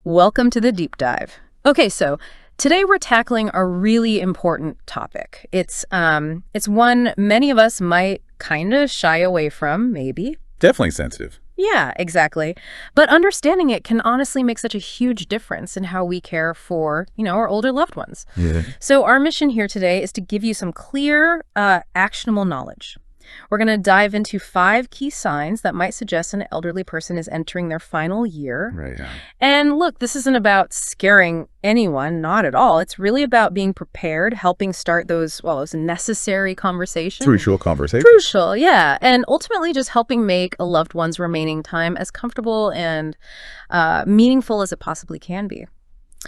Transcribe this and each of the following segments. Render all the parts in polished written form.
Welcome to the deep dive. Okay, so today we're tackling a really important topic. It's one many of us might kind of shy away from, maybe. Definitely sensitive. Yeah, exactly. But understanding it can honestly make such a huge difference in how we care for, our older loved ones. Yeah. So our mission here today is to give you some clear, actionable knowledge. We're going to dive into 5 key signs that might suggest an elderly person is entering their final year. Right. And look, this isn't about scaring anyone, not at all. It's really about being prepared, helping start those necessary conversations. Crucial conversation. Crucial, yeah. And ultimately just helping make a loved one's remaining time as comfortable and meaningful as it possibly can be.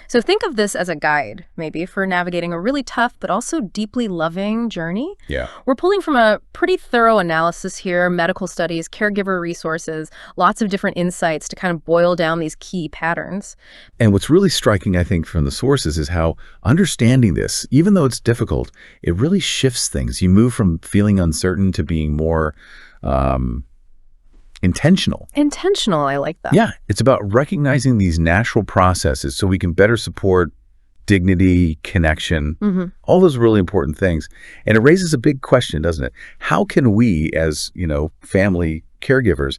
So think of this as a guide, maybe, for navigating a really tough but also deeply loving journey. Yeah. We're pulling from a pretty thorough analysis here, medical studies, caregiver resources, lots of different insights to kind of boil down these key patterns. And what's really striking, I think, from the sources is how understanding this, even though it's difficult, it really shifts things. You move from feeling uncertain to being more intentional. Intentional, I like that. Yeah, it's about recognizing these natural processes so we can better support dignity, connection, all those really important things. And it raises a big question, doesn't it? How can we, as, family caregivers,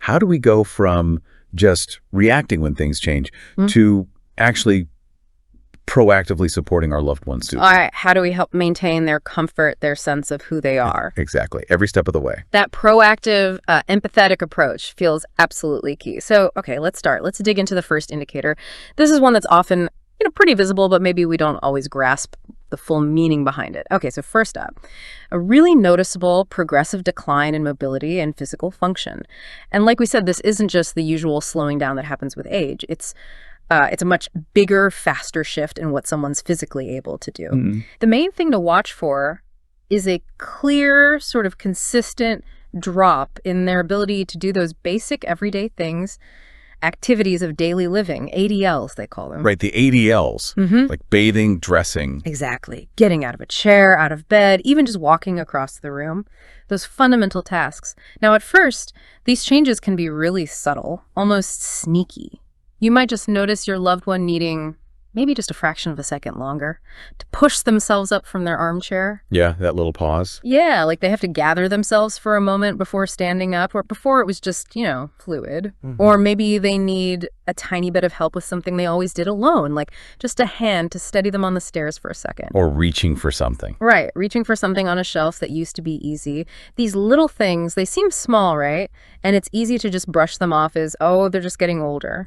how do we go from just reacting when things change to actually proactively supporting our loved ones too? All right, how do we help maintain their comfort, their sense of who they are? Exactly, every step of the way. That proactive, empathetic approach feels absolutely key. So, okay, let's start. Let's dig into the first indicator. This is one that's often, pretty visible, but maybe we don't always grasp the full meaning behind it. Okay, so first up, a really noticeable progressive decline in mobility and physical function. And like we said, this isn't just the usual slowing down that happens with age. It's a much bigger, faster shift in what someone's physically able to do. The main thing to watch for is a clear, sort of consistent drop in their ability to do those basic everyday things, activities of daily living, ADLs they call them. Right, the ADLs, like bathing, dressing. Exactly. Getting out of a chair, out of bed, even just walking across the room. Those fundamental tasks. Now, at first, these changes can be really subtle, almost sneaky. You might just notice your loved one needing maybe just a fraction of a second longer to push themselves up from their armchair. Yeah, that little pause. Yeah, like they have to gather themselves for a moment before standing up, or before it was just, fluid. Or maybe they need a tiny bit of help with something they always did alone, like just a hand to steady them on the stairs for a second. Or reaching for something. Right, reaching for something on a shelf that used to be easy. These little things, they seem small, right? And it's easy to just brush them off as, oh, they're just getting older.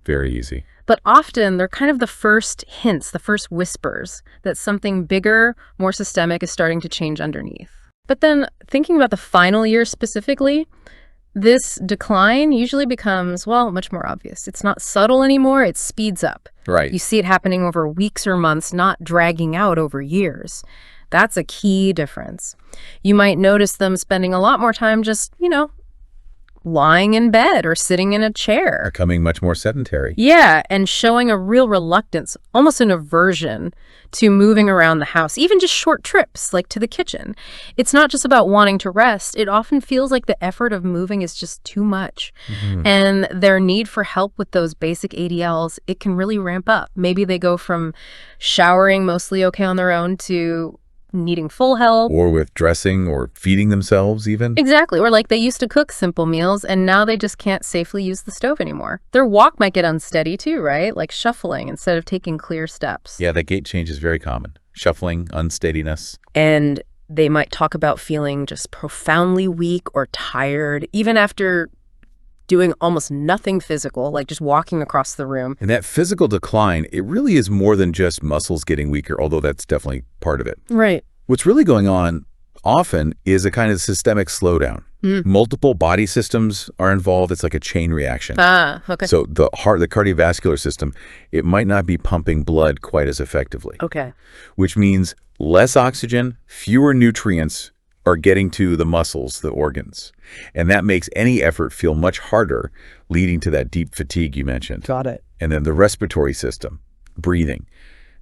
Very easy. But often they're kind of the first hints, the first whispers that something bigger, more systemic is starting to change underneath. But then thinking about the final year specifically, this decline usually becomes, much more obvious. It's not subtle anymore, it speeds up. Right. You see it happening over weeks or months, not dragging out over years. That's a key difference. You might notice them spending a lot more time just, lying in bed or sitting in a chair. Becoming much more sedentary. Yeah, and showing a real reluctance, almost an aversion to moving around the house, even just short trips, like to the kitchen. It's not just about wanting to rest. It often feels like the effort of moving is just too much. And their need for help with those basic ADLs, it can really ramp up. Maybe they go from showering mostly okay on their own to needing full help. Or with dressing or feeding themselves even. Exactly. Or like they used to cook simple meals and now they just can't safely use the stove anymore. Their walk might get unsteady too, right? Like shuffling instead of taking clear steps. Yeah, that gait change is very common. Shuffling, unsteadiness. And they might talk about feeling just profoundly weak or tired, even after doing almost nothing physical, like just walking across the room. And that physical decline, it really is more than just muscles getting weaker, although that's definitely part of it. Right. What's really going on often is a kind of systemic slowdown. Multiple body systems are involved. It's like a chain reaction. Okay. So the heart, the cardiovascular system, it might not be pumping blood quite as effectively. Okay. Which means less oxygen, fewer nutrients are getting to the muscles, the organs. And that makes any effort feel much harder, leading to that deep fatigue you mentioned. Got it. And then the respiratory system, breathing.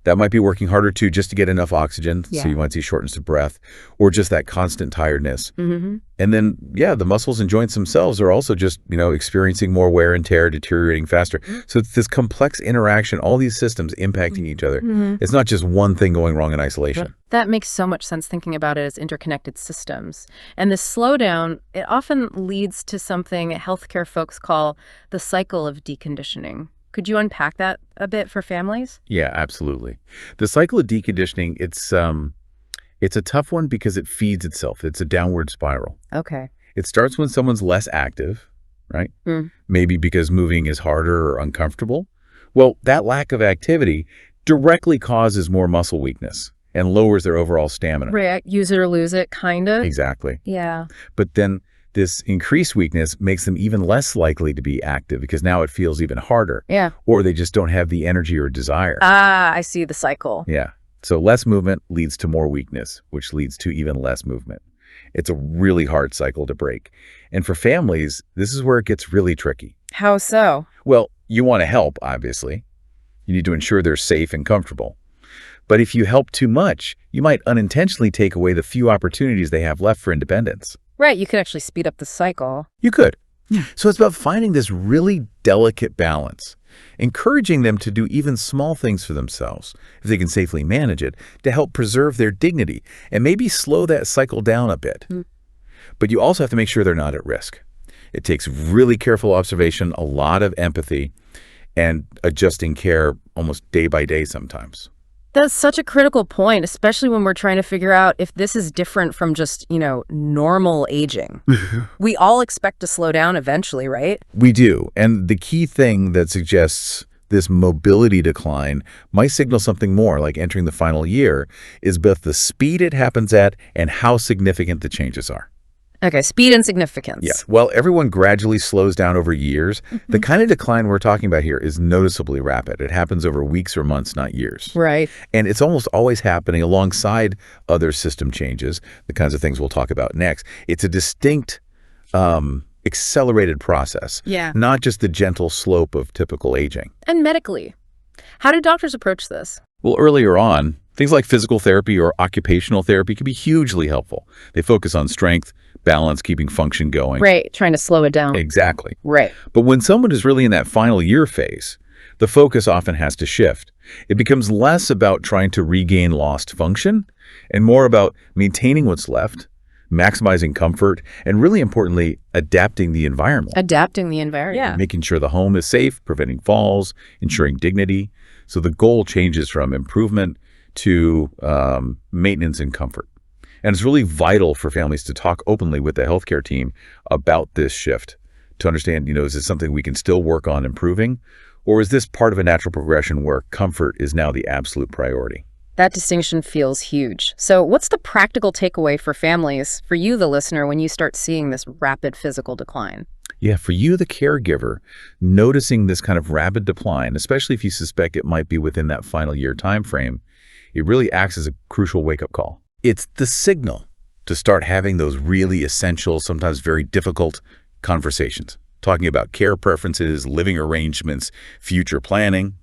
That might be working harder too, just to get enough oxygen. Yeah. So you might see shortness of breath or just that constant tiredness. And then, yeah, the muscles and joints themselves are also just, experiencing more wear and tear, deteriorating faster. So it's this complex interaction, all these systems impacting each other. It's not just one thing going wrong in isolation. That makes so much sense thinking about it as interconnected systems. And this slowdown, it often leads to something healthcare folks call the cycle of deconditioning. Could you unpack that a bit for families? Yeah, absolutely. The cycle of deconditioning, it's a tough one because it feeds itself. It's a downward spiral. Okay. It starts when someone's less active, right? Maybe because moving is harder or uncomfortable. Well, that lack of activity directly causes more muscle weakness and lowers their overall stamina. Right. Use it or lose it, kind of. Exactly. Yeah. But then this increased weakness makes them even less likely to be active because now it feels even harder. Yeah. Or they just don't have the energy or desire. Ah, I see the cycle. Yeah. So less movement leads to more weakness, which leads to even less movement. It's a really hard cycle to break. And for families, this is where it gets really tricky. How so? Well, you want to help, obviously. You need to ensure they're safe and comfortable. But if you help too much, you might unintentionally take away the few opportunities they have left for independence. Right. You could actually speed up the cycle. You could. So it's about finding this really delicate balance, encouraging them to do even small things for themselves, if they can safely manage it, to help preserve their dignity and maybe slow that cycle down a bit. But you also have to make sure they're not at risk. It takes really careful observation, a lot of empathy, and adjusting care almost day by day sometimes. That's such a critical point, especially when we're trying to figure out if this is different from just, normal aging. We all expect to slow down eventually, right? We do. And the key thing that suggests this mobility decline might signal something more, like entering the final year, is both the speed it happens at and how significant the changes are. Okay, speed and significance. Yeah. While everyone gradually slows down over years, the kind of decline we're talking about here is noticeably rapid. It happens over weeks or months, not years. Right. And it's almost always happening alongside other system changes, the kinds of things we'll talk about next. It's a distinct, accelerated process, not just the gentle slope of typical aging. And medically, how do doctors approach this? Well, earlier on, things like physical therapy or occupational therapy can be hugely helpful. They focus on strength, balance, keeping function going. Right, trying to slow it down. Exactly. Right. But when someone is really in that final year phase, the focus often has to shift. It becomes less about trying to regain lost function and more about maintaining what's left, maximizing comfort, and really importantly, adapting the environment. Adapting the environment. Yeah. Making sure the home is safe, preventing falls, ensuring dignity. So the goal changes from improvement to maintenance and comfort. And it's really vital for families to talk openly with the healthcare team about this shift to understand, is this something we can still work on improving? Or is this part of a natural progression where comfort is now the absolute priority? That distinction feels huge. So what's the practical takeaway for families, for you, the listener, when you start seeing this rapid physical decline? Yeah, for you, the caregiver, noticing this kind of rapid decline, especially if you suspect it might be within that final year time frame, it really acts as a crucial wake-up call. It's the signal to start having those really essential, sometimes very difficult conversations, talking about care preferences, living arrangements, future planning,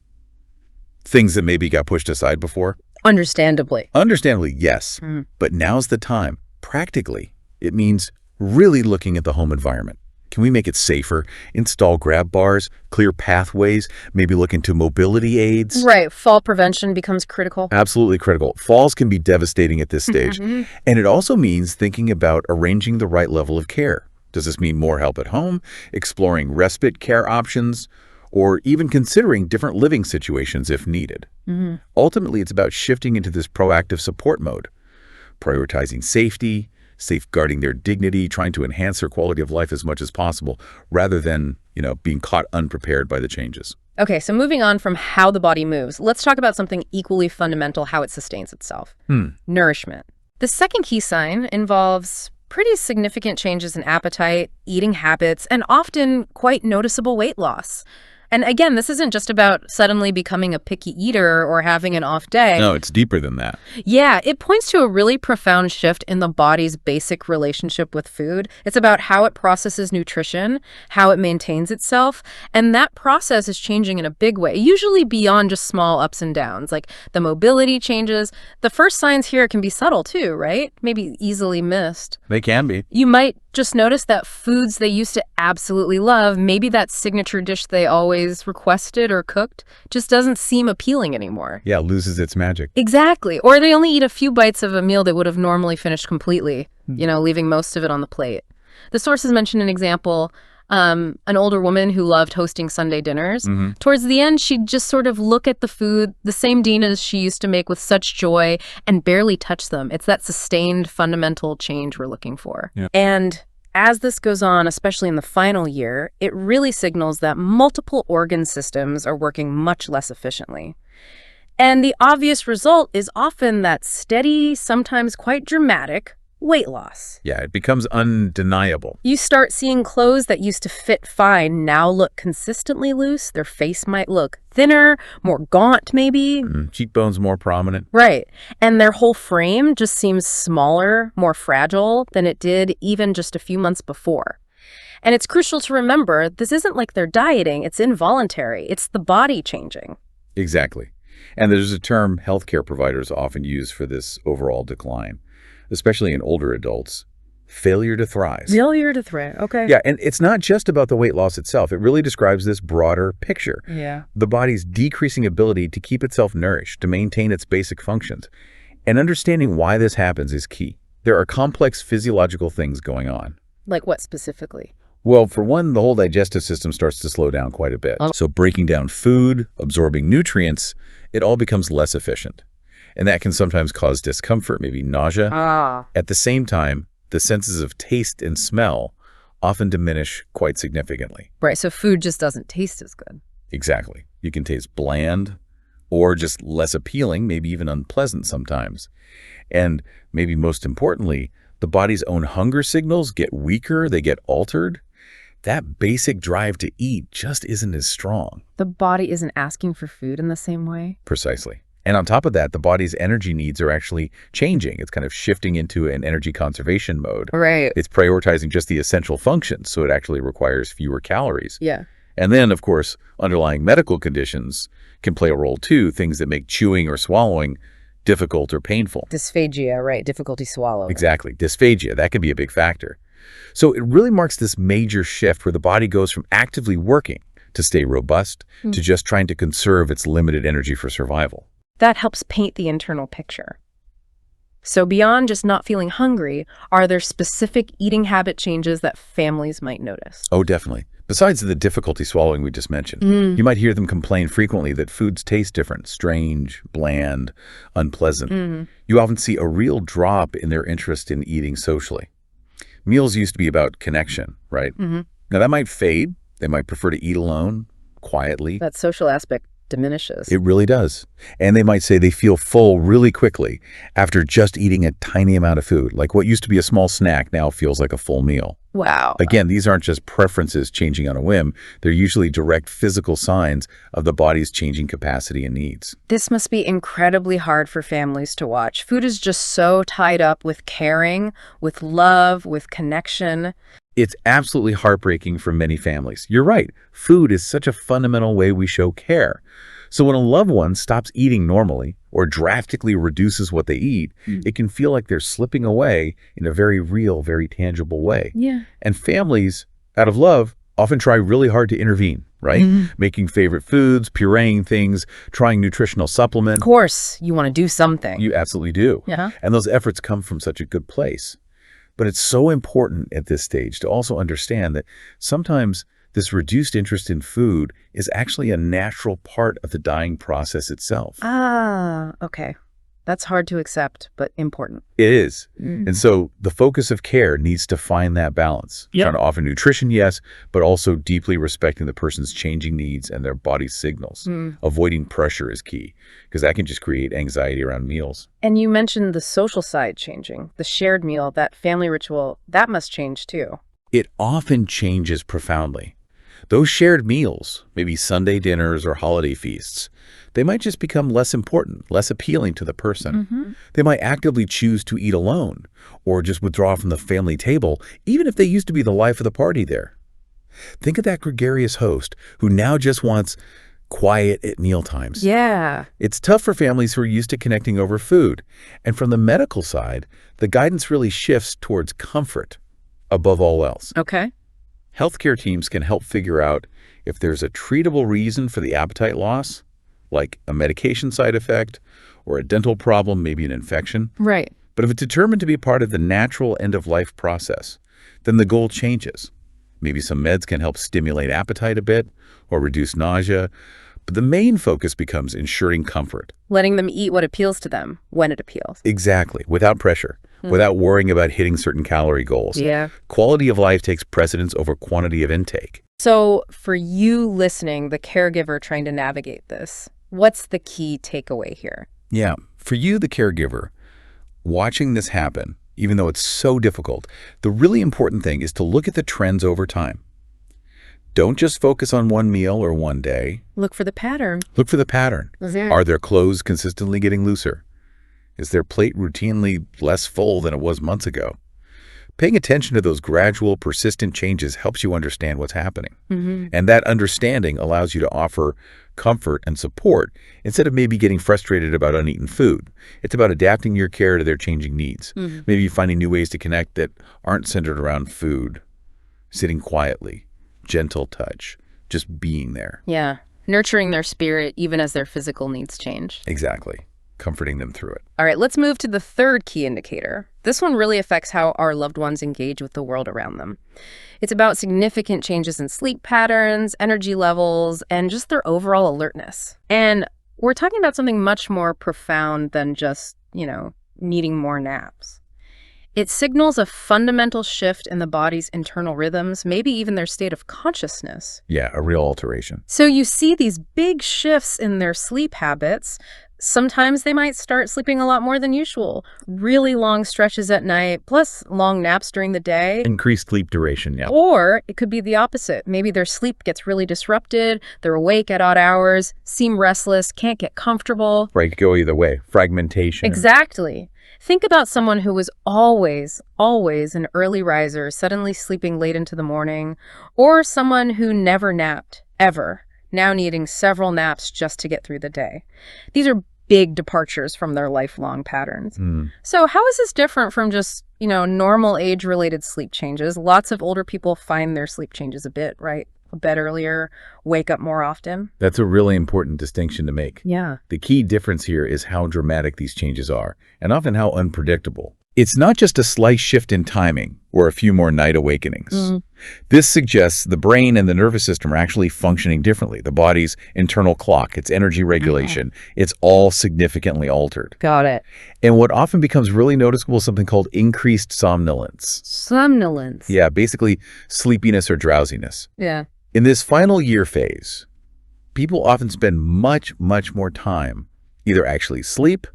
things that maybe got pushed aside before. Understandably. Understandably, yes. But now's the time. Practically, it means really looking at the home environment. Can we make it safer? Install grab bars, clear pathways, maybe look into mobility aids? Right. Fall prevention becomes critical. Absolutely critical. Falls can be devastating at this stage. And it also means thinking about arranging the right level of care. Does this mean more help at home, exploring respite care options, or even considering different living situations if needed? Ultimately, it's about shifting into this proactive support mode, prioritizing safety, safeguarding their dignity, trying to enhance their quality of life as much as possible, rather than, being caught unprepared by the changes. Okay, so moving on from how the body moves, let's talk about something equally fundamental, how it sustains itself. Nourishment. The second key sign involves pretty significant changes in appetite, eating habits, and often quite noticeable weight loss. And again, this isn't just about suddenly becoming a picky eater or having an off day. No, it's deeper than that. Yeah, it points to a really profound shift in the body's basic relationship with food. It's about how it processes nutrition, how it maintains itself, and that process is changing in a big way, usually beyond just small ups and downs, like the mobility changes. The first signs here can be subtle too, right? Maybe easily missed. They can be. You might just notice that foods they used to absolutely love, maybe that signature dish they always requested or cooked, just doesn't seem appealing anymore. Yeah, loses its magic. Exactly. Or they only eat a few bites of a meal that would have normally finished completely, leaving most of it on the plate. The sources mentioned an example, an older woman who loved hosting Sunday dinners. Towards the end, she'd just sort of look at the food, the same dinners she used to make with such joy, and barely touch them. It's that sustained fundamental change we're looking for. Yeah. And as this goes on, especially in the final year, it really signals that multiple organ systems are working much less efficiently. And the obvious result is often that steady, sometimes quite dramatic, weight loss. Yeah, it becomes undeniable. You start seeing clothes that used to fit fine now look consistently loose. Their face might look thinner, more gaunt maybe. Cheekbones more prominent. Right. And their whole frame just seems smaller, more fragile than it did even just a few months before. And it's crucial to remember, this isn't like they're dieting, it's involuntary. It's the body changing. Exactly. And there's a term healthcare providers often use for this overall decline, especially in older adults: failure to thrive. Failure to thrive, okay. Yeah, and it's not just about the weight loss itself. It really describes this broader picture. Yeah. The body's decreasing ability to keep itself nourished, to maintain its basic functions. And understanding why this happens is key. There are complex physiological things going on. Like what specifically? Well, for one, the whole digestive system starts to slow down quite a bit. So breaking down food, absorbing nutrients, it all becomes less efficient. And that can sometimes cause discomfort, maybe nausea. At the same time, the senses of taste and smell often diminish quite significantly. Right, so food just doesn't taste as good. Exactly. You can taste bland or just less appealing, maybe even unpleasant sometimes. And maybe most importantly, the body's own hunger signals get weaker, they get altered. That basic drive to eat just isn't as strong. The body isn't asking for food in the same way? Precisely. And on top of that, the body's energy needs are actually changing. It's kind of shifting into an energy conservation mode. Right. It's prioritizing just the essential functions, so it actually requires fewer calories. Yeah. And then, of course, underlying medical conditions can play a role too, things that make chewing or swallowing difficult or painful. Dysphagia, right, difficulty swallowing. Exactly. Dysphagia, that can be a big factor. So it really marks this major shift where the body goes from actively working to stay robust to just trying to conserve its limited energy for survival. That helps paint the internal picture. So beyond just not feeling hungry, are there specific eating habit changes that families might notice? Oh, definitely. Besides the difficulty swallowing we just mentioned, you might hear them complain frequently that foods taste different, strange, bland, unpleasant. You often see a real drop in their interest in eating socially. Meals used to be about connection, right? Now that might fade. They might prefer to eat alone, quietly. That social aspect diminishes. It really does. And they might say they feel full really quickly after just eating a tiny amount of food. Like what used to be a small snack now feels like a full meal. Wow. Again, these aren't just preferences changing on a whim. They're usually direct physical signs of the body's changing capacity and needs. This must be incredibly hard for families to watch. Food is just so tied up with caring, with love, with connection. It's absolutely heartbreaking for many families. You're right. Food is such a fundamental way we show care. So when a loved one stops eating normally or drastically reduces what they eat, it can feel like they're slipping away in a very real, very tangible way. Yeah. And families, out of love, often try really hard to intervene, right? Making favorite foods, pureeing things, trying nutritional supplements. Of course, you want to do something. You absolutely do. Yeah. And those efforts come from such a good place. But it's so important at this stage to also understand that sometimes this reduced interest in food is actually a natural part of the dying process itself. Okay. That's hard to accept, but important. It is. And so the focus of care needs to find that balance. Trying to offer nutrition, yes, but also deeply respecting the person's changing needs and their body's signals. Avoiding pressure is key, because that can just create anxiety around meals. And you mentioned the social side changing, the shared meal, that family ritual, that must change too. It often changes profoundly. Those shared meals, maybe Sunday dinners or holiday feasts, they might just become less important, less appealing to the person. They might actively choose to eat alone or just withdraw from the family table, even if they used to be the life of the party there. Think of that gregarious host who now just wants quiet at mealtimes. Yeah. It's tough for families who are used to connecting over food. And from the medical side, the guidance really shifts towards comfort above all else. Okay. Healthcare teams can help figure out if there's a treatable reason for the appetite loss, like a medication side effect or a dental problem, maybe an infection. Right. But if it's determined to be part of the natural end-of-life process, then the goal changes. Maybe some meds can help stimulate appetite a bit or reduce nausea, but the main focus becomes ensuring comfort. Letting them eat what appeals to them when it appeals. Exactly, without pressure, without worrying about hitting certain calorie goals. Yeah. Quality of life takes precedence over quantity of intake. So for you listening, the caregiver trying to navigate this, what's the key takeaway here? Yeah, for you, the caregiver, watching this happen, even though it's so difficult, the really important thing is to look at the trends over time. Don't just focus on one meal or one day. Look for the pattern. Look for the pattern. Mm-hmm. Are their clothes consistently getting looser? Is their plate routinely less full than it was months ago? Paying attention to those gradual, persistent changes helps you understand what's happening. And that understanding allows you to offer comfort and support instead of maybe getting frustrated about uneaten food. It's about adapting your care to their changing needs. Maybe finding new ways to connect that aren't centered around food, sitting quietly, gentle touch, just being there. Yeah. Nurturing their spirit even as their physical needs change. Exactly. Comforting them through it. All right, let's move to the third key indicator. This one really affects how our loved ones engage with the world around them. It's about significant changes in sleep patterns, energy levels, and just their overall alertness. And we're talking about something much more profound than just, needing more naps. It signals a fundamental shift in the body's internal rhythms, maybe even their state of consciousness. Yeah, a real alteration. So you see these big shifts in their sleep habits. Sometimes they might start sleeping a lot more than usual, really long stretches at night, plus long naps during the day. Increased sleep duration, yeah. Or it could be the opposite. Maybe their sleep gets really disrupted, they're awake at odd hours, seem restless, can't get comfortable. Right, go either way. Fragmentation. Exactly. Think about someone who was always an early riser, suddenly sleeping late into the morning, or someone who never napped, ever, now needing several naps just to get through the day. These are big departures from their lifelong patterns. So how is this different from just, normal age-related sleep changes? Lots of older people find their sleep changes a bit earlier, wake up more often. That's a really important distinction to make. Yeah. The key difference here is how dramatic these changes are, and often how unpredictable. It's not just a slight shift in timing or a few more night awakenings. This suggests the brain and the nervous system are actually functioning differently. The body's internal clock, its energy regulation, it's all significantly altered. Got it. And what often becomes really noticeable is something called increased somnolence. Somnolence. Yeah, basically sleepiness or drowsiness. Yeah. In this final year phase, people often spend much, much more time either actually asleep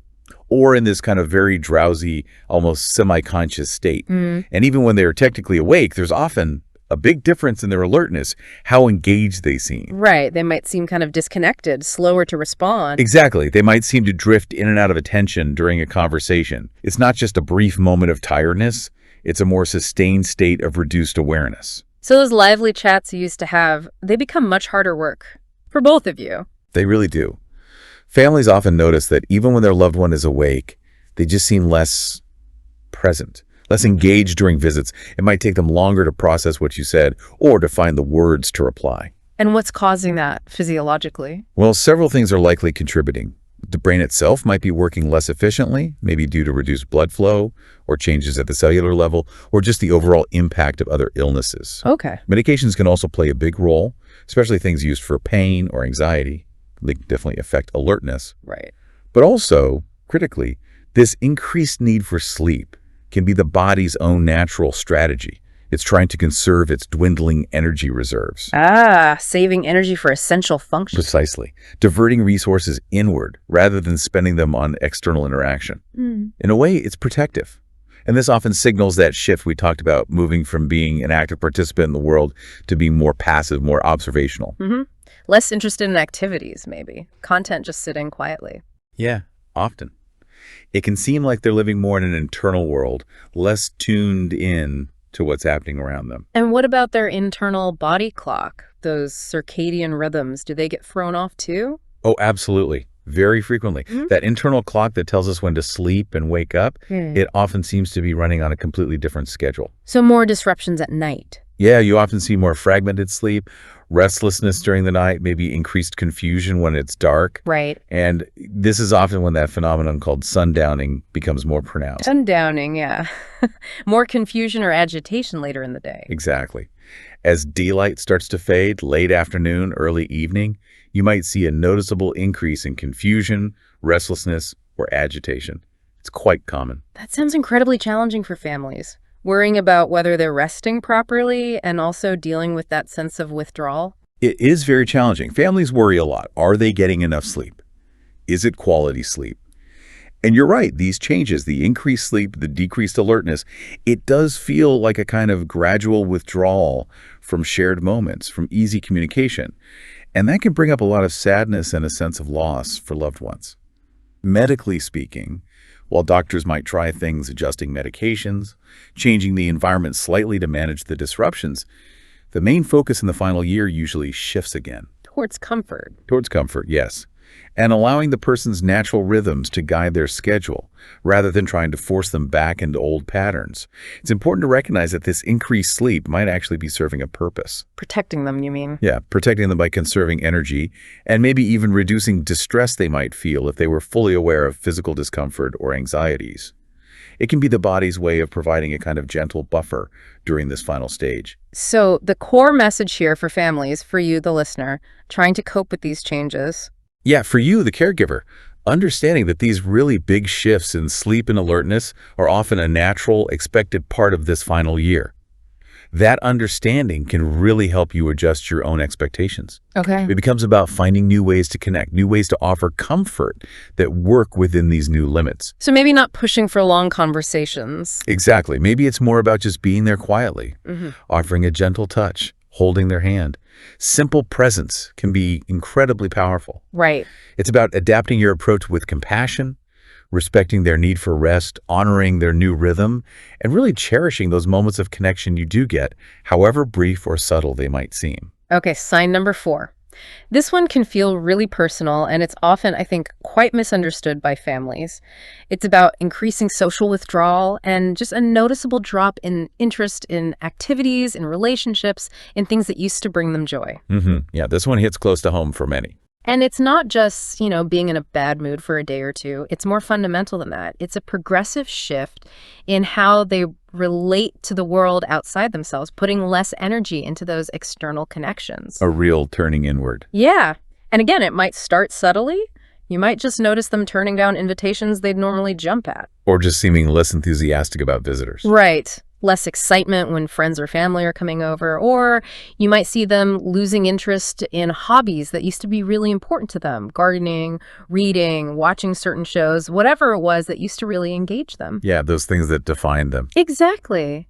or in this kind of very drowsy, almost semi-conscious state. And even when they're technically awake, there's often a big difference in their alertness, how engaged they seem. Right. They might seem kind of disconnected, slower to respond. Exactly. They might seem to drift in and out of attention during a conversation. It's not just a brief moment of tiredness. It's a more sustained state of reduced awareness. So those lively chats you used to have, they become much harder work for both of you. They really do. Families often notice that even when their loved one is awake, they just seem less present, less engaged during visits. It might take them longer to process what you said or to find the words to reply. And what's causing that physiologically? Well, several things are likely contributing. The brain itself might be working less efficiently, maybe due to reduced blood flow or changes at the cellular level, or just the overall impact of other illnesses. Okay. Medications can also play a big role, especially things used for pain or anxiety. They can definitely affect alertness. Right. But also, critically, this increased need for sleep can be the body's own natural strategy. It's trying to conserve its dwindling energy reserves. Saving energy for essential functions. Precisely. Diverting resources inward rather than spending them on external interaction. In a way, it's protective. And this often signals that shift we talked about, moving from being an active participant in the world to being more passive, more observational. Less interested in activities, maybe. Content just sitting quietly. Yeah, often. It can seem like they're living more in an internal world, less tuned in to what's happening around them. And what about their internal body clock? Those circadian rhythms, do they get thrown off too? Oh, absolutely. Very frequently. Mhm. That internal clock that tells us when to sleep and wake up, it often seems to be running on a completely different schedule. So more disruptions at night. Yeah, you often see more fragmented sleep, restlessness during the night, maybe increased confusion when it's dark. Right. And this is often when that phenomenon called sundowning becomes more pronounced. Sundowning, yeah. More confusion or agitation later in the day. Exactly. As daylight starts to fade, late afternoon, early evening, you might see a noticeable increase in confusion, restlessness, or agitation. It's quite common. That sounds incredibly challenging for families. Worrying about whether they're resting properly and also dealing with that sense of withdrawal. It is very challenging. Families worry a lot. Are they getting enough sleep? Is it quality sleep? And you're right, these changes, the increased sleep, the decreased alertness, it does feel like a kind of gradual withdrawal from shared moments, from easy communication. And that can bring up a lot of sadness and a sense of loss for loved ones. Medically speaking, while doctors might try things adjusting medications, changing the environment slightly to manage the disruptions, the main focus in the final year usually shifts again. Towards comfort. Towards comfort, yes. And allowing the person's natural rhythms to guide their schedule, rather than trying to force them back into old patterns. It's important to recognize that this increased sleep might actually be serving a purpose. Protecting them, you mean? Yeah, protecting them by conserving energy and maybe even reducing distress they might feel if they were fully aware of physical discomfort or anxieties. It can be the body's way of providing a kind of gentle buffer during this final stage. So the core message here for families, for you, the listener, trying to cope with these changes. Yeah, for you, the caregiver, understanding that these really big shifts in sleep and alertness are often a natural, expected part of this final year. That understanding can really help you adjust your own expectations. Okay. It becomes about finding new ways to connect, new ways to offer comfort that work within these new limits. So maybe not pushing for long conversations. Exactly. Maybe it's more about just being there quietly, offering a gentle touch, holding their hand. Simple presence can be incredibly powerful. Right. It's about adapting your approach with compassion, respecting their need for rest, honoring their new rhythm, and really cherishing those moments of connection you do get, however brief or subtle they might seem. Okay, sign number 4. This one can feel really personal, and it's often, I think, quite misunderstood by families. It's about increasing social withdrawal and just a noticeable drop in interest in activities, in relationships, in things that used to bring them joy. Yeah, this one hits close to home for many. And it's not just, being in a bad mood for a day or two. It's more fundamental than that. It's a progressive shift in how they relate to the world outside themselves, putting less energy into those external connections. A real turning inward. Yeah. And again, it might start subtly. You might just notice them turning down invitations they'd normally jump at. Or just seeming less enthusiastic about visitors. Right. Less excitement when friends or family are coming over, or you might see them losing interest in hobbies that used to be really important to them, gardening, reading, watching certain shows, whatever it was that used to really engage them. Yeah, those things that define them. Exactly.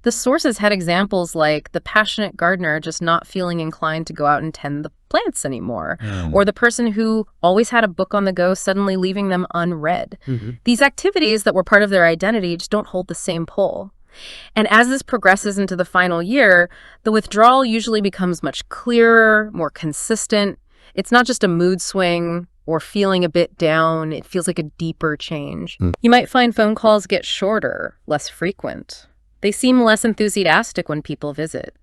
The sources had examples like the passionate gardener just not feeling inclined to go out and tend the plants anymore, or the person who always had a book on the go suddenly leaving them unread. These activities that were part of their identity just don't hold the same pull. And as this progresses into the final year, the withdrawal usually becomes much clearer, more consistent. It's not just a mood swing or feeling a bit down. It feels like a deeper change. You might find phone calls get shorter, less frequent. They seem less enthusiastic when people visit.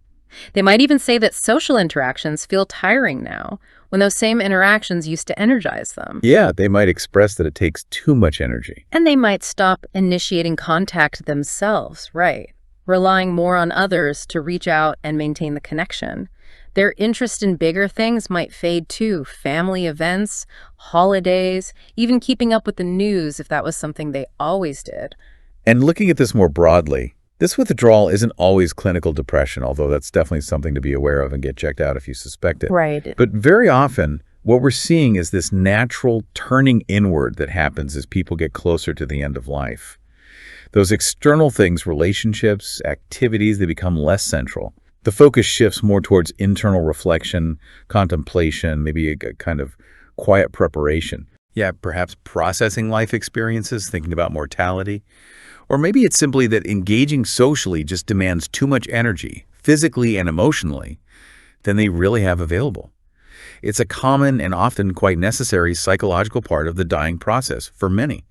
They might even say that social interactions feel tiring now, when those same interactions used to energize them. Yeah, they might express that it takes too much energy. And they might stop initiating contact themselves, right? Relying more on others to reach out and maintain the connection. Their interest in bigger things might fade too. Family events, holidays, even keeping up with the news if that was something they always did. And looking at this more broadly, this withdrawal isn't always clinical depression, although that's definitely something to be aware of and get checked out if you suspect it. Right. But very often, what we're seeing is this natural turning inward that happens as people get closer to the end of life. Those external things, relationships, activities, they become less central. The focus shifts more towards internal reflection, contemplation, maybe a kind of quiet preparation. Yeah, perhaps processing life experiences, thinking about mortality. Or maybe it's simply that engaging socially just demands too much energy, physically and emotionally, than they really have available. It's a common and often quite necessary psychological part of the dying process for many.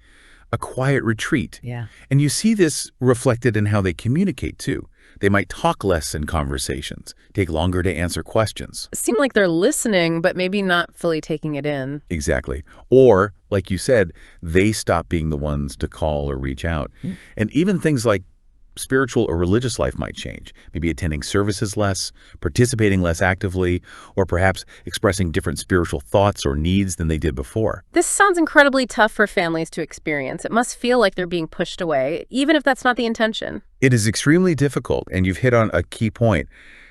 A quiet retreat. Yeah. And you see this reflected in how they communicate, too. They might talk less in conversations, take longer to answer questions. Seem like they're listening, but maybe not fully taking it in. Exactly. Or, like you said, they stop being the ones to call or reach out. And even things like spiritual or religious life might change, maybe attending services less, participating less actively, or perhaps expressing different spiritual thoughts or needs than they did before. This sounds incredibly tough for families to experience. It must feel like they're being pushed away, even if that's not the intention. It is extremely difficult, and you've hit on a key point.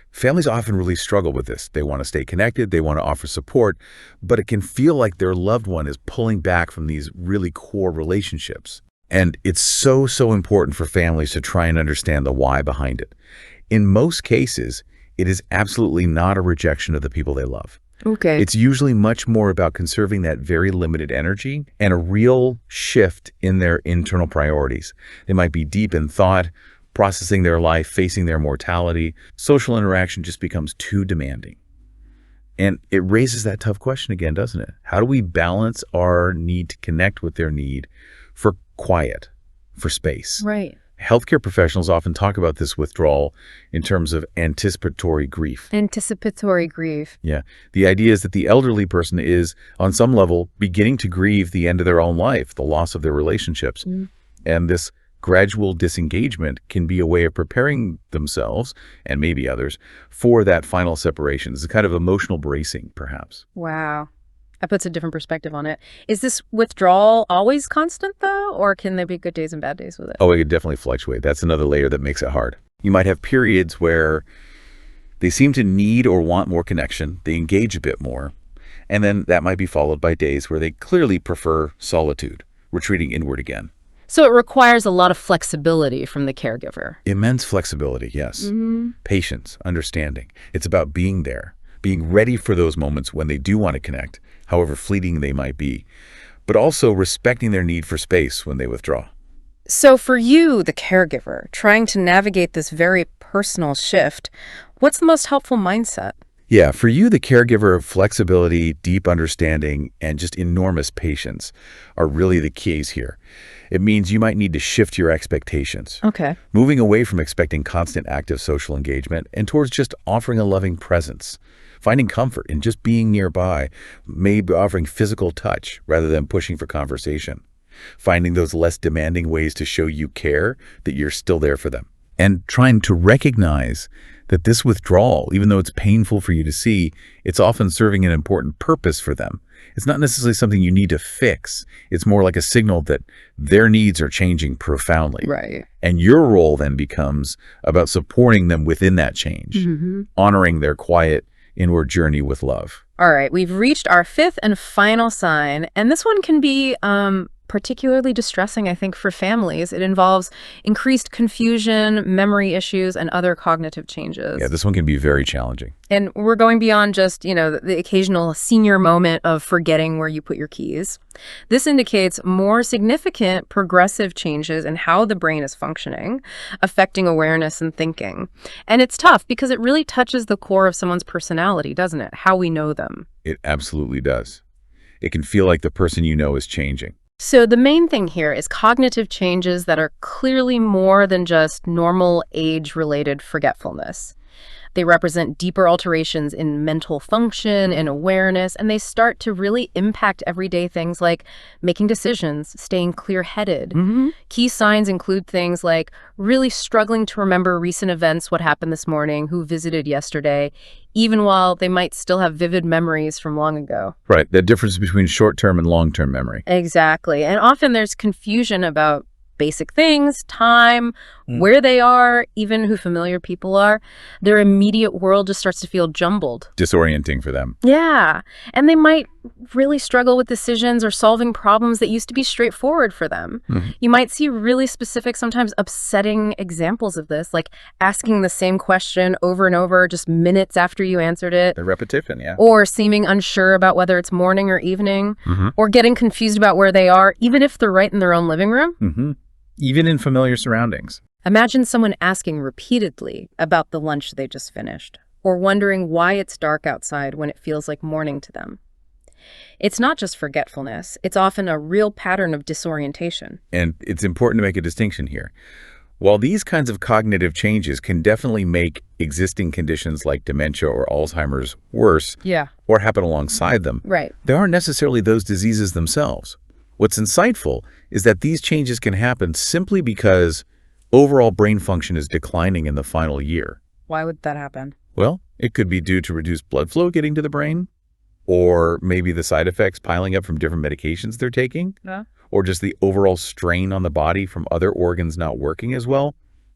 Families often really struggle with this. They want to stay connected, they want to offer support, but it can feel like their loved one is pulling back from these really core relationships. And it's so important for families to try and understand the why behind it. In most cases, it is absolutely not a rejection of the people they love. Okay. It's usually much more about conserving that very limited energy and a real shift in their internal priorities. They might be deep in thought, processing their life, facing their mortality. Social interaction just becomes too demanding. And it raises that tough question again, doesn't it? How do we balance our need to connect with their need for quiet, for space? Right. Healthcare professionals often talk about this withdrawal in terms of anticipatory grief. Anticipatory grief. Yeah. The idea is that the elderly person is, on some level, beginning to grieve the end of their own life, the loss of their relationships. And this gradual disengagement can be a way of preparing themselves, and maybe others, for that final separation. It's a kind of emotional bracing, perhaps. Wow. That puts a different perspective on it. Is this withdrawal always constant, though, or can there be good days and bad days with it? Oh, it could definitely fluctuate. That's another layer that makes it hard. You might have periods where they seem to need or want more connection, they engage a bit more, and then that might be followed by days where they clearly prefer solitude, retreating inward again. So it requires a lot of flexibility from the caregiver. Immense flexibility, yes. Patience, understanding. It's about being there, being ready for those moments when they do want to connect, however fleeting they might be, but also respecting their need for space when they withdraw. So for you, the caregiver, trying to navigate this very personal shift, what's the most helpful mindset? Yeah, for you, the caregiver, flexibility, deep understanding, and just enormous patience are really the keys here. It means you might need to shift your expectations. Okay. Moving away from expecting constant active social engagement and towards just offering a loving presence. Finding comfort in just being nearby, maybe offering physical touch rather than pushing for conversation. Finding those less demanding ways to show you care, that you're still there for them. And trying to recognize that this withdrawal, even though it's painful for you to see, it's often serving an important purpose for them. It's not necessarily something you need to fix. It's more like a signal that their needs are changing profoundly. Right. And your role then becomes about supporting them within that change, honoring their quiet inward journey with love. All right, we've reached our fifth and final sign, and this one can be particularly distressing, I think, for families. It involves increased confusion, memory issues, and other cognitive changes. Yeah, this one can be very challenging. And we're going beyond just, the occasional senior moment of forgetting where you put your keys. This indicates more significant progressive changes in how the brain is functioning, affecting awareness and thinking. And it's tough because it really touches the core of someone's personality, doesn't it? How we know them. It absolutely does. It can feel like the person you know is changing. So the main thing here is cognitive changes that are clearly more than just normal age-related forgetfulness. They represent deeper alterations in mental function and awareness, and they start to really impact everyday things like making decisions, staying clear-headed. Key signs include things like really struggling to remember recent events, what happened this morning, who visited yesterday, even while they might still have vivid memories from long ago. Right, the difference between short-term and long-term memory. Exactly. And often there's confusion about basic things, time, where they are, even who familiar people are. Their immediate world just starts to feel jumbled. Disorienting for them. Yeah. And they might really struggle with decisions or solving problems that used to be straightforward for them. You might see really specific, sometimes upsetting examples of this, like asking the same question over and over just minutes after you answered it. The repetition, yeah. Or seeming unsure about whether it's morning or evening, or getting confused about where they are, even if they're right in their own living room. Even in familiar surroundings. Imagine someone asking repeatedly about the lunch they just finished, or wondering why it's dark outside when it feels like morning to them. It's not just forgetfulness. It's often a real pattern of disorientation. And it's important to make a distinction here. While these kinds of cognitive changes can definitely make existing conditions like dementia or Alzheimer's worse, or happen alongside them, they aren't necessarily those diseases themselves. What's insightful is that these changes can happen simply because overall brain function is declining in the final year. Why would that happen? Well, it could be due to reduced blood flow getting to the brain, or maybe the side effects piling up from different medications they're taking, or just the overall strain on the body from other organs not working as well.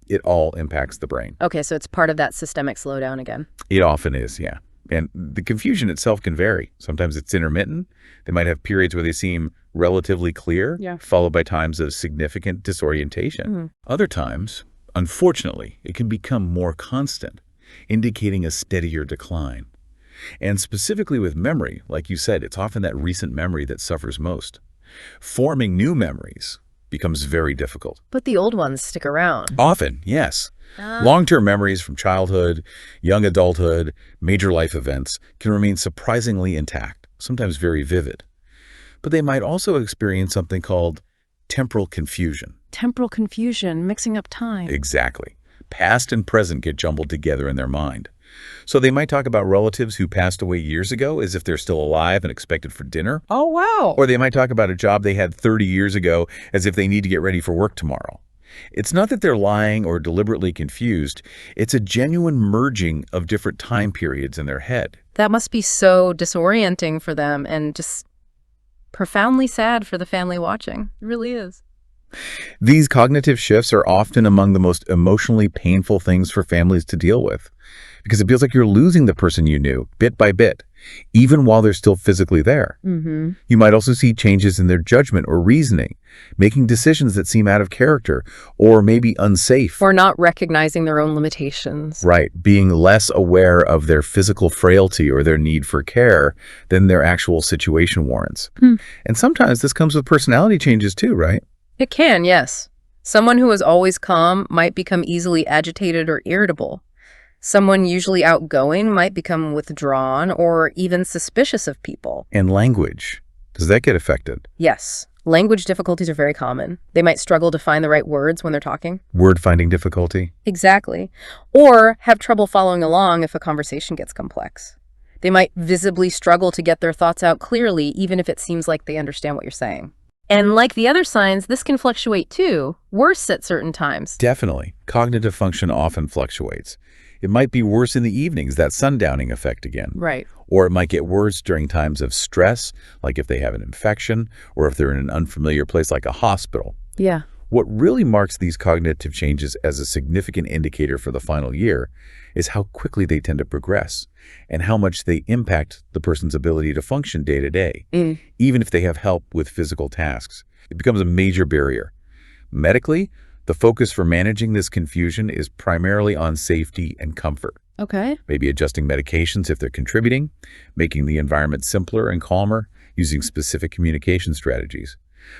It all impacts the brain. Okay, so it's part of that systemic slowdown again. It often is, yeah. And the confusion itself can vary. Sometimes it's intermittent. They might have periods where they seem relatively clear, followed by times of significant disorientation. Other times, unfortunately, it can become more constant, indicating a steadier decline. And specifically with memory, like you said, it's often that recent memory that suffers most. Forming new memories becomes very difficult. But the old ones stick around. Often, yes. Long-term memories from childhood, young adulthood, major life events can remain surprisingly intact, sometimes very vivid. But they might also experience something called temporal confusion. Temporal confusion, mixing up time. Exactly. Past and present get jumbled together in their mind. So they might talk about relatives who passed away years ago as if they're still alive and expected for dinner. Oh, wow. Or they might talk about a job they had 30 years ago as if they need to get ready for work tomorrow. It's not that they're lying or deliberately confused. It's a genuine merging of different time periods in their head. That must be so disorienting for them and just profoundly sad for the family watching. It really is. These cognitive shifts are often among the most emotionally painful things for families to deal with, because it feels like you're losing the person you knew bit by bit, even while they're still physically there. You might also see changes in their judgment or reasoning, making decisions that seem out of character or maybe unsafe. Or not recognizing their own limitations. Right, being less aware of their physical frailty or their need for care than their actual situation warrants. And sometimes this comes with personality changes too, right? It can, yes. Someone who is always calm might become easily agitated or irritable. Someone usually outgoing might become withdrawn or even suspicious of people. And language, does that get affected? Yes. Language difficulties are very common. They might struggle to find the right words when they're talking. Word finding difficulty? Exactly. Or have trouble following along if a conversation gets complex. They might visibly struggle to get their thoughts out clearly, even if it seems like they understand what you're saying. And like the other signs, this can fluctuate too, worse at certain times. Definitely. Cognitive function often fluctuates. It might be worse in the evenings, that sundowning effect again. Right. Or it might get worse during times of stress, like if they have an infection or if they're in an unfamiliar place like a hospital. Yeah. What really marks these cognitive changes as a significant indicator for the final year is how quickly they tend to progress and how much they impact the person's ability to function day to day, even if they have help with physical tasks. It becomes a major barrier. Medically, the focus for managing this confusion is primarily on safety and comfort. Okay. Maybe adjusting medications if they're contributing, making the environment simpler and calmer, using specific communication strategies.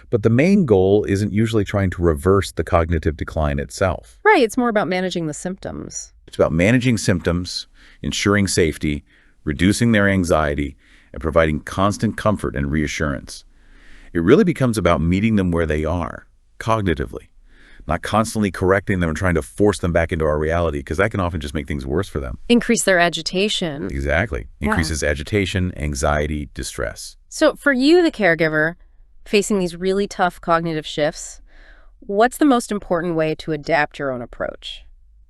But the main goal isn't usually trying to reverse the cognitive decline itself. Right, it's more about managing the symptoms. It's about managing symptoms, ensuring safety, reducing their anxiety, and providing constant comfort and reassurance. It really becomes about meeting them where they are, cognitively, not constantly correcting them and trying to force them back into our reality, because that can often just make things worse for them. Increase their agitation. Exactly. Increases agitation, anxiety, distress. So for you, the caregiver, facing these really tough cognitive shifts, what's the most important way to adapt your own approach?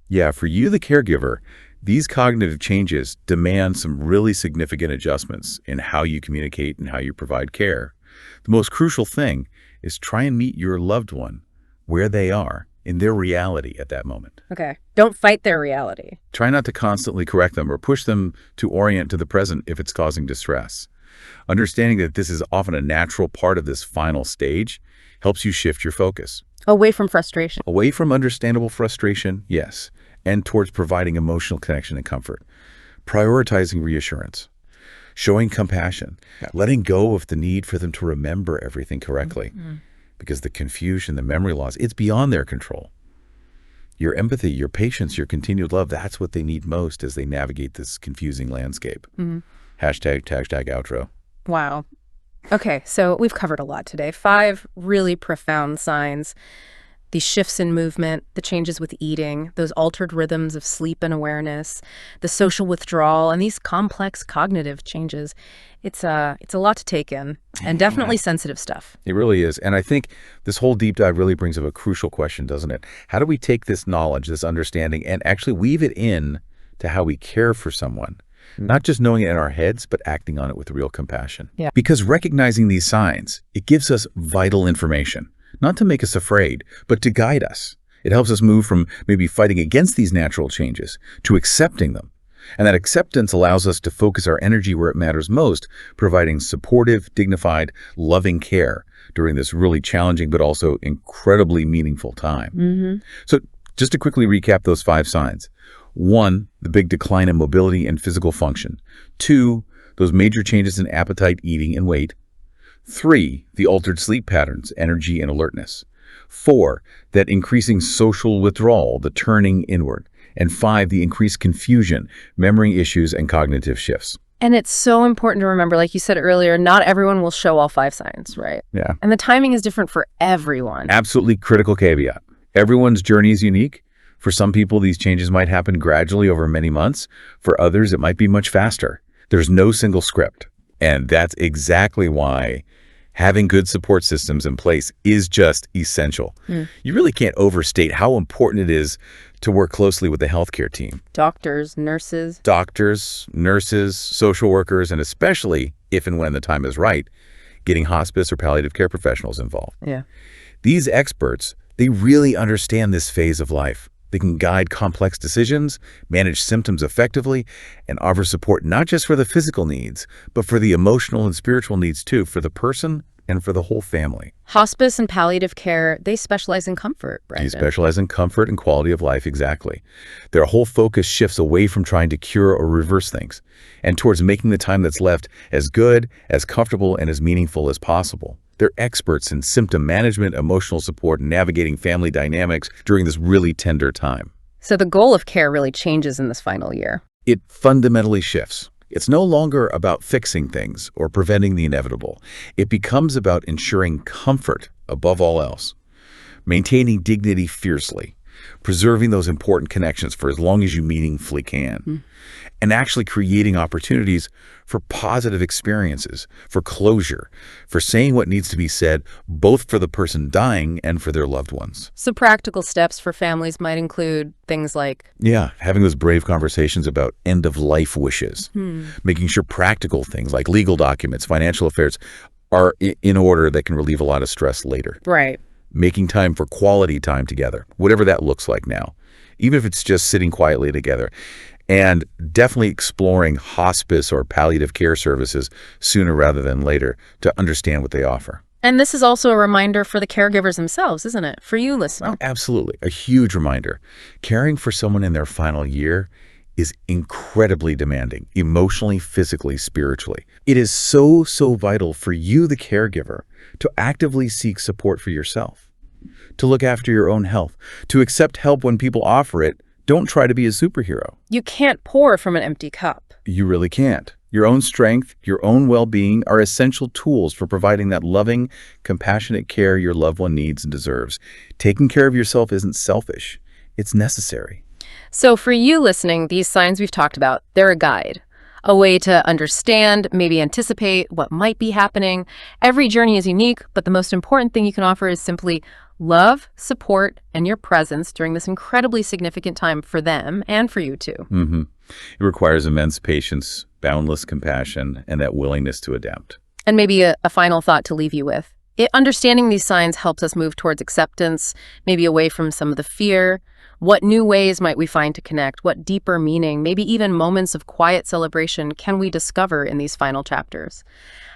Yeah, for you, the caregiver, these cognitive changes demand some really significant adjustments in how you communicate and how you provide care. The most crucial thing is try and meet your loved one where they are in their reality at that moment. Okay. Don't fight their reality. Try not to constantly correct them or push them to orient to the present if it's causing distress. Understanding that this is often a natural part of this final stage helps you shift your focus. Away from frustration. Away from understandable frustration, yes, and towards providing emotional connection and comfort. Prioritizing reassurance. Showing compassion. Letting go of the need for them to remember everything correctly. Because the confusion, the memory loss, it's beyond their control. Your empathy, your patience, your continued love, that's what they need most as they navigate this confusing landscape. Hashtag outro. Wow. Okay, so we've covered a lot today. 5 really profound signs. These shifts in movement, the changes with eating, those altered rhythms of sleep and awareness, the social withdrawal, and these complex cognitive changes. It's a lot to take in, and definitely sensitive stuff. It really is. And I think this whole deep dive really brings up a crucial question, doesn't it? How do we take this knowledge, this understanding, and actually weave it in to how we care for someone? Not just knowing it in our heads, but acting on it with real compassion. Yeah. Because recognizing these signs, it gives us vital information, not to make us afraid, but to guide us. It helps us move from maybe fighting against these natural changes to accepting them. And that acceptance allows us to focus our energy where it matters most, providing supportive, dignified, loving care during this really challenging but also incredibly meaningful time. So just to quickly recap those 5 signs. 1, the big decline in mobility and physical function. 2, those major changes in appetite, eating, and weight. 3, the altered sleep patterns, energy, and alertness. 4, that increasing social withdrawal, the turning inward. And 5, the increased confusion, memory issues, and cognitive shifts. And it's so important to remember, like you said earlier, not everyone will show all 5 signs, right? Yeah. And the timing is different for everyone. Absolutely critical caveat. Everyone's journey is unique. For some people, these changes might happen gradually over many months. For others, it might be much faster. There's no single script. And that's exactly why having good support systems in place is just essential. You really can't overstate how important it is to work closely with the healthcare team. Doctors, nurses, social workers, and especially, if and when the time is right, getting hospice or palliative care professionals involved. Yeah. These experts, they really understand this phase of life. They can guide complex decisions, manage symptoms effectively, and offer support not just for the physical needs, but for the emotional and spiritual needs too, for the person and for the whole family. Hospice and palliative care, they specialize in comfort, right? They specialize in comfort and quality of life, exactly. Their whole focus shifts away from trying to cure or reverse things, and towards making the time that's left as good, as comfortable, and as meaningful as possible. They're experts in symptom management, emotional support, and navigating family dynamics during this really tender time. So the goal of care really changes in this final year. It fundamentally shifts. It's no longer about fixing things or preventing the inevitable. It becomes about ensuring comfort above all else, maintaining dignity fiercely, preserving those important connections for as long as you meaningfully can, and actually creating opportunities for positive experiences, for closure, for saying what needs to be said, both for the person dying and for their loved ones. So practical steps for families might include things like, having those brave conversations about end-of-life wishes, making sure practical things like legal documents, financial affairs are in order that can relieve a lot of stress later. right. Making time for quality time together, whatever that looks like now, even if it's just sitting quietly together. And definitely exploring hospice or palliative care services sooner rather than later to understand what they offer. And this is also a reminder for the caregivers themselves, isn't it? For you listening. Oh, absolutely. A huge reminder. Caring for someone in their final year is incredibly demanding, emotionally, physically, spiritually. It is so vital for you, the caregiver, to actively seek support for yourself, to look after your own health, to accept help when people offer it. Don't try to be a superhero. You can't pour from an empty cup. You really can't. Your own strength, your own well-being are essential tools for providing that loving, compassionate care your loved one needs and deserves. Taking care of yourself isn't selfish. It's necessary. So for you listening, these signs we've talked about, they're a guide, a way to understand, maybe anticipate what might be happening. Every journey is unique, but the most important thing you can offer is simply love, support, and your presence during this incredibly significant time for them and for you too. It requires immense patience, boundless compassion, and that willingness to adapt. And maybe a final thought to leave you with. Understanding these signs helps us move towards acceptance, maybe away from some of the fear, What new ways might we find to connect? What deeper meaning, maybe even moments of quiet celebration, can we discover in these final chapters?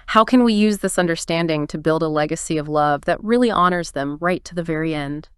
How can we use this understanding to build a legacy of love that really honors them right to the very end?